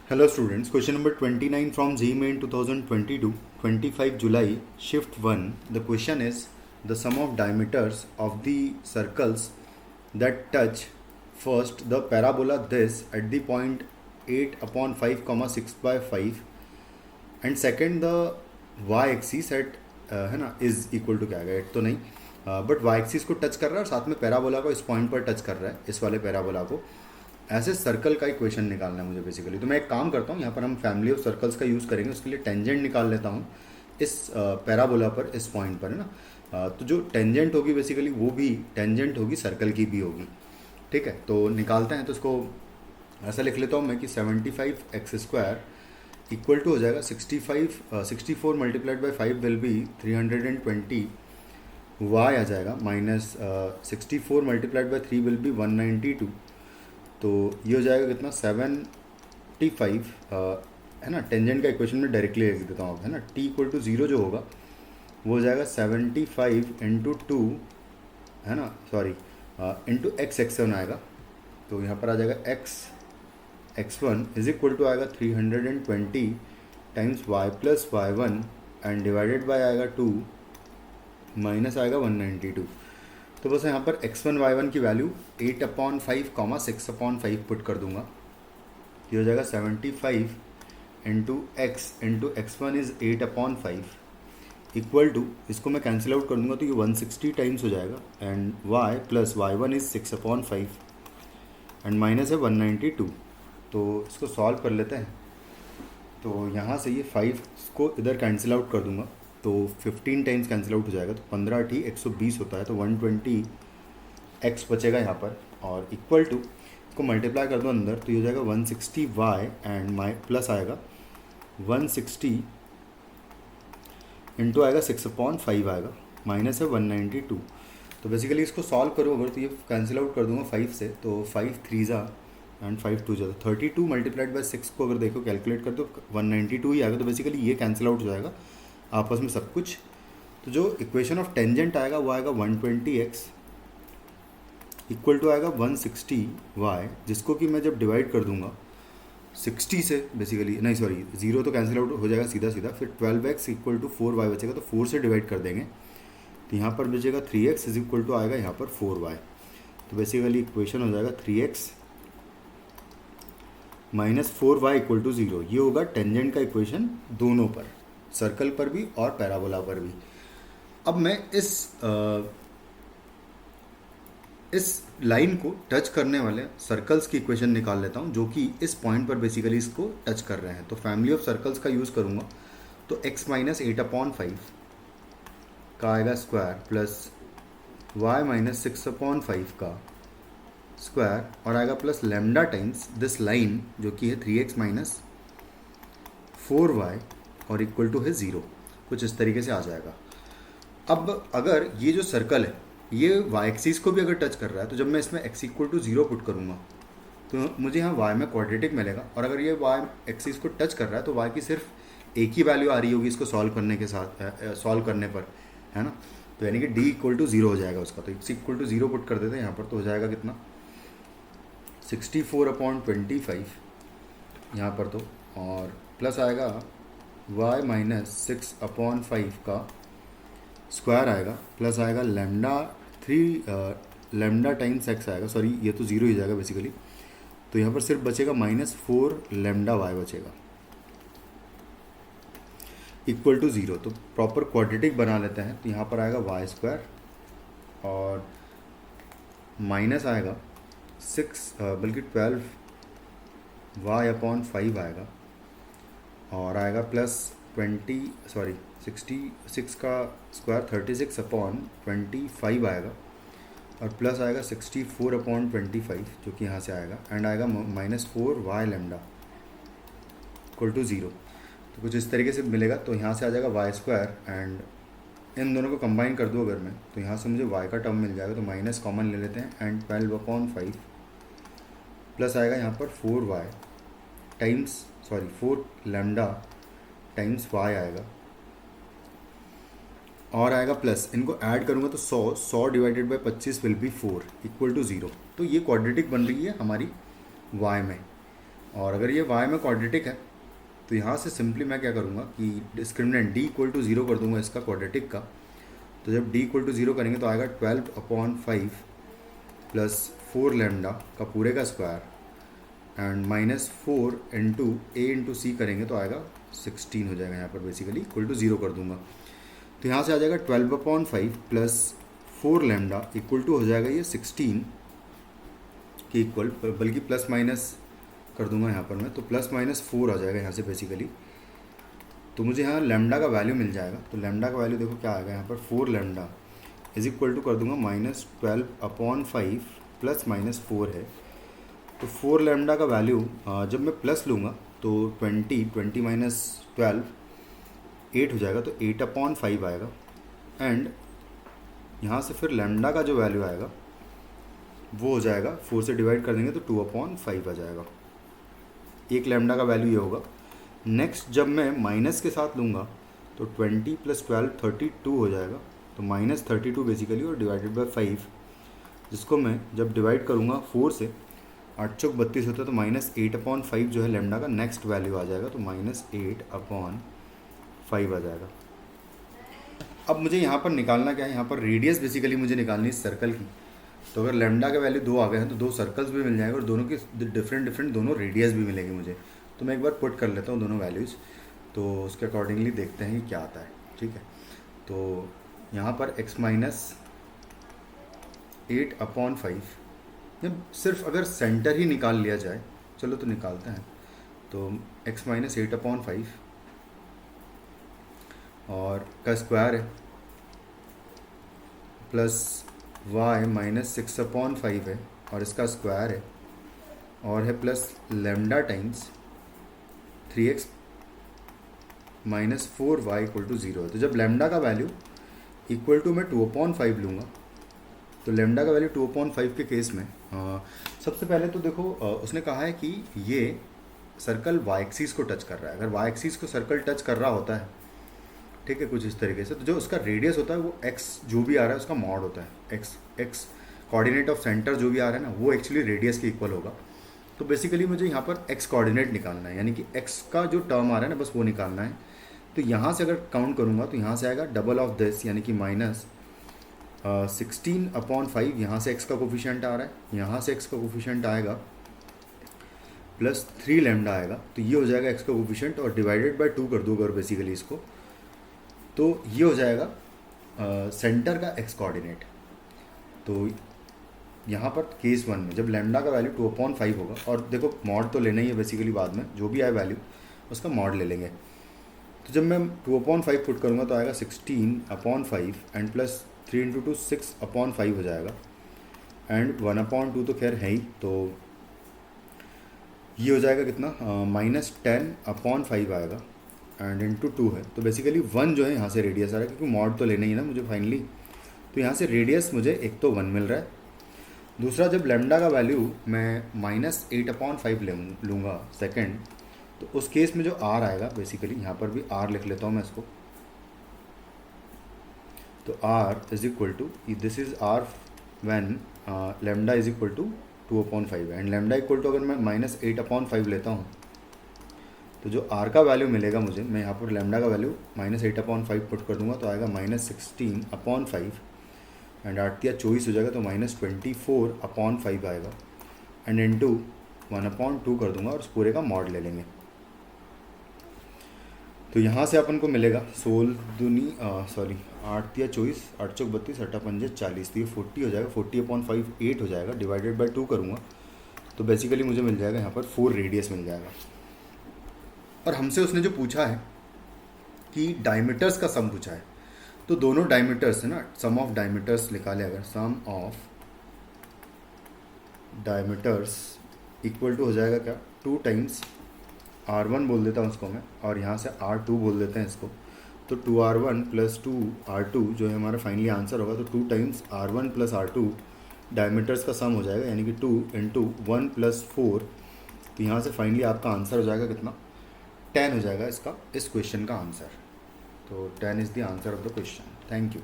Hello students, question number 29 from JEE Main 2022, 25 July, shift 1. The question is the sum of diameters of the circles that touch first the parabola this at the point 8 upon 5 comma 6 by 5 and second the y axis at है ना is equal to क्या आएगा 8 तो नहीं but y axis को touch कर रहा है और साथ में पैराबोला को इस पॉइंट पर टच कर रहा है, इस वाले पैराबोला को। ऐसे सर्कल का इक्वेशन निकालना है मुझे बेसिकली। तो मैं एक काम करता हूँ, यहाँ पर हम फैमिली ऑफ सर्कल्स का यूज़ करेंगे, उसके लिए टेंजेंट निकाल लेता हूँ इस पैराबोला पर, इस पॉइंट पर, है ना। तो जो टेंजेंट होगी बेसिकली वो भी टेंजेंट होगी सर्कल की भी होगी, ठीक है। तो निकालते हैं, तो इसको ऐसा लिख लेता हूँ मैं कि 75x² इक्वल टू हो जाएगा 64 multiplied by 5 will be 320 y आ जाएगा minus 64 multiplied by 3 will be 192। तो ये हो जाएगा कितना 75 है ना। टेंजेंट का इक्वेशन में डायरेक्टली लिख देता हूँ, है ना। t इक्वल टू 0 जो होगा वो हो जाएगा 75 इंटू 2, है ना, सॉरी इंटू x1 आएगा। तो यहाँ पर आ जाएगा x1 इज इक्वल टू आएगा 320 times y plus y1 and divided by आएगा 2 माइनस आएगा 192। तो बस यहाँ पर x1 y1 की value 8 upon 5 comma 6 upon 5 put कर दूंगा। ये हो जाएगा 75 into x1 is 8 upon 5 equal to, इसको मैं कैंसिल आउट कर दूंगा तो ये 160 टाइम्स हो जाएगा and y plus y1 is 6 upon 5 and minus है 192। तो इसको सॉल्व कर लेते हैं। तो यहाँ से ये 5 को इधर कैंसिल आउट कर दूंगा तो 15 टाइम्स कैंसिल आउट हो जाएगा, तो 15 टी 120 होता है, तो 120x बचेगा यहाँ पर और इक्वल टू, इसको मल्टीप्लाई कर दो अंदर तो ये हो जाएगा 160y एंड माई प्लस आएगा 160 इंटू आएगा 6 अपॉन 5 आएगा माइनस है 192। तो बेसिकली इसको सॉल्व करो अगर तो ये कैंसिल आउट कर दूंगा 5 से, तो 5 3 एंड 5 2 जा 32 मल्टीप्लाइड बाई 6 को अगर देखो कैलकुलेट कर दो 192 ही आएगा। तो बेसिकली ये कैंसिल आउट हो जाएगा आपस में सब कुछ। तो जो इक्वेशन ऑफ टेंजेंट आएगा वो आएगा 120x इक्वल टू आएगा 160y, जिसको कि मैं जब डिवाइड कर दूंगा 60 से, बेसिकली नहीं सॉरी 0 तो कैंसिल आउट हो जाएगा सीधा सीधा, फिर 12x इक्वल टू 4y बचेगा, तो 4 से डिवाइड कर देंगे तो यहाँ पर बचेगा 3x इज इक्वल टू आएगा यहाँ पर 4y। तो बेसिकली इक्वेशन हो जाएगा 3x minus 4y equal to 0। ये होगा टेंजेंट का इक्वेशन दोनों पर, सर्कल पर भी और पैराबोला पर भी। अब मैं इस लाइन को टच करने वाले सर्कल्स की इक्वेशन निकाल लेता हूं जो कि इस पॉइंट पर बेसिकली इसको टच कर रहे हैं। तो फैमिली ऑफ सर्कल्स का यूज़ करूंगा तो x माइनस 8 अपॉन 5 का आएगा square plus y minus 6 upon 5 का स्क्वायर और आएगा plus lambda times this line जो कि है 3x माइनस 4y और इक्वल टू है 0। कुछ इस तरीके से आ जाएगा। अब अगर ये जो सर्कल है ये वाई एक्सिस को भी अगर टच कर रहा है तो जब मैं इसमें x इक्वल टू 0 पुट करूँगा तो मुझे यहाँ y में क्वाड्रेटिक मिलेगा, और अगर ये y एक्सिस को टच कर रहा है तो y की सिर्फ एक ही वैल्यू आ रही होगी इसको सॉल्व करने के साथ, सॉल्व करने पर, है ना। तो यानी कि d इक्वल टू 0 हो जाएगा उसका। तो x इक्वल टू 0 पुट कर देते हैं यहाँ पर, तो हो जाएगा कितना 64 अपॉन 25 यहाँ पर, तो और प्लस आएगा y माइनस 6 अपॉन 5 का स्क्वायर आएगा प्लस आएगा लेमडा टाइम्स x आएगा, सॉरी ये तो 0 ही जाएगा बेसिकली। तो यहाँ पर सिर्फ बचेगा माइनस 4 लेमडा y बचेगा इक्वल टू 0। तो प्रॉपर क्वाड्रेटिक बना लेते हैं। तो यहाँ पर आएगा y स्क्वायर और माइनस आएगा 6 बल्कि 12 y अपॉन 5 आएगा और आएगा प्लस 66 का स्क्वायर 36 अपॉन 25 आएगा और प्लस आएगा 64 अपॉन 25 जो कि यहाँ से आएगा एंड आएगा minus 4 y lambda equal to 0। तो कुछ इस तरीके से मिलेगा। तो यहाँ से आ जाएगा y स्क्वायर एंड इन दोनों को कंबाइन कर दूँ अगर मैं तो यहाँ से मुझे y का टर्म मिल जाएगा, तो माइनस कॉमन ले लेते हैं एंड 12 अपॉन 5 प्लस आएगा यहाँ पर 4y times 4 lambda times y आएगा और आएगा प्लस, इनको ऐड करूँगा तो 100 divided by 25 will be 4 equal to 0। तो ये क्वाड्रेटिक बन रही है हमारी y में। और अगर ये y में क्वाड्रेटिक है तो यहाँ से सिंपली मैं क्या करूँगा कि डिस्क्रिमिनेंट d इक्वल टू 0 कर दूंगा इसका क्वाड्रेटिक का। तो जब d इक्वल टू 0 करेंगे तो आएगा 12/5 प्लस 4 लैम्डा का पूरे का square and -4 into a into C करेंगे तो आएगा 16 हो जाएगा। यहाँ पर बेसिकली इक्वल टू 0 कर दूंगा तो यहाँ से आ जाएगा 12/5 प्लस 4 लैम्डा इक्वल टू हो जाएगा ये 16 के इक्वल, बल्कि प्लस माइनस कर दूंगा यहाँ पर मैं, तो +-4 आ जाएगा यहाँ से बेसिकली। तो मुझे यहाँ लैम्डा का वैल्यू मिल जाएगा। तो लैम्डा का वैल्यू देखो क्या आएगा यहाँ पर 4 लैम्डा इज इक्वल टू कर दूंगा -12/5 प्लस -4 है। तो 4 लैम्डा का वैल्यू जब मैं प्लस लूँगा तो 20 माइनस 12 8 हो जाएगा, तो 8/5 आएगा। एंड यहाँ से फिर लैम्डा का जो वैल्यू आएगा वो हो जाएगा 4 से डिवाइड कर देंगे तो 2/5 आ जाएगा। एक लैम्डा का वैल्यू ये होगा। नेक्स्ट जब मैं माइनस के साथ लूँगा तो 20 + 12 32 हो जाएगा, तो -32 बेसिकली और डिवाइडेड बाय 5, जिसको मैं जब डिवाइड करूँगा 4 से 8 चौक 32 होता है, तो -8/5 जो है लैम्डा का नेक्स्ट वैल्यू आ जाएगा, तो -8/5 आ जाएगा। अब मुझे यहाँ पर निकालना क्या है, यहाँ पर रेडियस बेसिकली मुझे निकालनी है सर्कल की। तो अगर लैम्डा का वैल्यू 2 आ गए हैं तो 2 सर्कल्स भी मिल जाएंगे और दोनों की डिफरेंट दोनों रेडियस भी मिलेंगे मुझे। तो मैं एक बार पुट कर लेता हूँ दोनों वैल्यूज़, तो उसके अकॉर्डिंगली देखते हैं कि क्या आता है। ठीक है, तो यहाँ पर x-8/5 जब सिर्फ अगर सेंटर ही निकाल लिया जाए, चलो तो निकालते हैं। तो x-8/5 और का स्क्वायर है प्लस y -6/5 है और इसका स्क्वायर है और है plus lambda times 3x - 4y = 0 है। तो जब लैम्डा का वैल्यू इक्वल टू मैं 2/5 लूँगा, तो लैम्डा का वैल्यू 2/5 के केस में सबसे पहले तो देखो उसने कहा है कि ये सर्कल y एक्सिस को टच कर रहा है। अगर y एक्सिस को सर्कल टच कर रहा होता है, ठीक है, कुछ इस तरीके से, तो जो उसका रेडियस होता है वो x जो भी आ रहा है उसका मॉड होता है। x कोऑर्डिनेट ऑफ सेंटर जो भी आ रहा है ना, वो एक्चुअली रेडियस के इक्वल होगा। तो बेसिकली मुझे यहाँ पर x कोऑर्डिनेट निकालना है, यानी कि x का जो टर्म आ रहा है ना, बस वो निकालना है। तो यहाँ से अगर काउंट करूँगा तो यहाँ से आएगा डबल ऑफ दिस, यानी कि -16/5। यहाँ से x का कोफिशिएंट आ रहा है, यहाँ से x का कोफिशिएंट आएगा प्लस 3 लैम्डा आएगा, तो ये हो जाएगा x का कोफिशिएंट और डिवाइडेड बाय 2 कर दो अगर बेसिकली इसको, तो ये हो जाएगा सेंटर का x कोऑर्डिनेट। तो यहाँ पर केस 1 में जब लैम्डा का वैल्यू 2/5 होगा, और देखो मॉड तो लेना ही है बेसिकली, बाद में जो भी आए वैल्यू उसका मॉड ले लेंगे। तो जब मैं 2/5 पुट करूँगा तो आएगा 16/5 एंड प्लस 3 × 2 6/5 हो जाएगा एंड 1/2 तो खैर है ही, तो ये हो जाएगा कितना -10/5 आएगा एंड इंटू 2 है। तो बेसिकली 1 जो है यहाँ से रेडियस आ रहा है, क्योंकि मॉड तो लेना ही ना मुझे फाइनली। तो यहाँ से रेडियस मुझे एक तो 1 मिल रहा है, दूसरा जब लैम्डा का वैल्यू मैं -8/5 लूँगा सेकंड, तो उस केस में जो r आएगा बेसिकली, यहाँ पर भी r लिख लेता हूँ मैं इसको। तो r is equal to, this is r when lambda is equal to 2/5 and lambda equal to अगर मैं -8/5 लेता हूँ तो जो r का वैल्यू मिलेगा मुझे, मैं यहाँ पर लैम्डा का वैल्यू -8/5 पुट कर दूंगा तो आएगा -16/5 एंड 8 या 24 हो जाएगा, तो -24/5 आएगा एंड इंटू 1/2 कर दूंगा और उस पूरे का मॉड ले लेंगे। तो यहाँ से अपन को मिलेगा 8 या 24, 8 चौक 32, 8 पंजे 40, तो ये 40 हो जाएगा। 40/5 8 हो जाएगा, डिवाइडेड बाय 2 करूँगा तो बेसिकली मुझे मिल जाएगा यहाँ पर 4 रेडियस मिल जाएगा। और हमसे उसने जो पूछा है कि डायमीटर्स का सम पूछा है, तो दोनों डायमीटर्स है ना, सम ऑफ डायमीटर्स निकाले अगर, सम ऑफ डायमीटर्स इक्वल टू हो जाएगा क्या, 2 टाइम्स R1 बोल देता हूँ उसको मैं, और यहाँ से R2 बोल देते हैं इसको। तो 2R1 + 2R2 जो है हमारा फाइनली आंसर होगा। तो 2 टाइम्स R1 + R2 डायमीटर्स का सम हो जाएगा, यानी कि 2 × 1 + 4। तो यहाँ से फाइनली आपका आंसर हो जाएगा कितना, 10 हो जाएगा इसका, इस क्वेश्चन का आंसर। तो 10 is the answer of the question. Thank you.